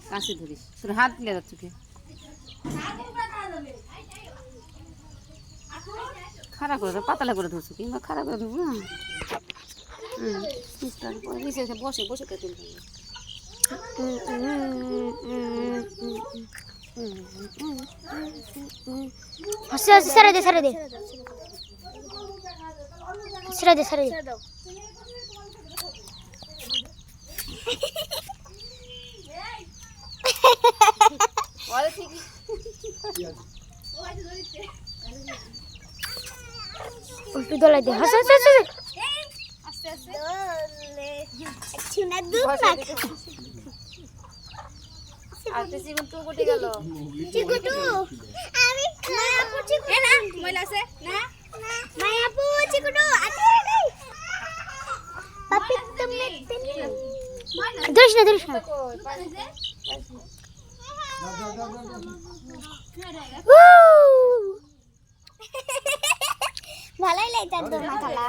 কাছে ধরিস তোর হাত দিলে যাচ্ছে কি খাড়া করে পাতলা করে ধরছো কিংবা খাড়া করে ধরবো না বসে বসে কে তুলতে সারা দে সারা দে সারা দে সারা দে উল্টো দলাই দে হাসা হাসা হাসা আস্তে আস্তে চুনা দুধ না আর তো চিকুটু কোটে গেল চিকুটু আমি খাবো চিকুটু না ময়লা আছে না মায়াপু চিকুটু আছে পাপি তুমি ধরিস না ধরিস না ভালোই লাগছে তোর মাথালা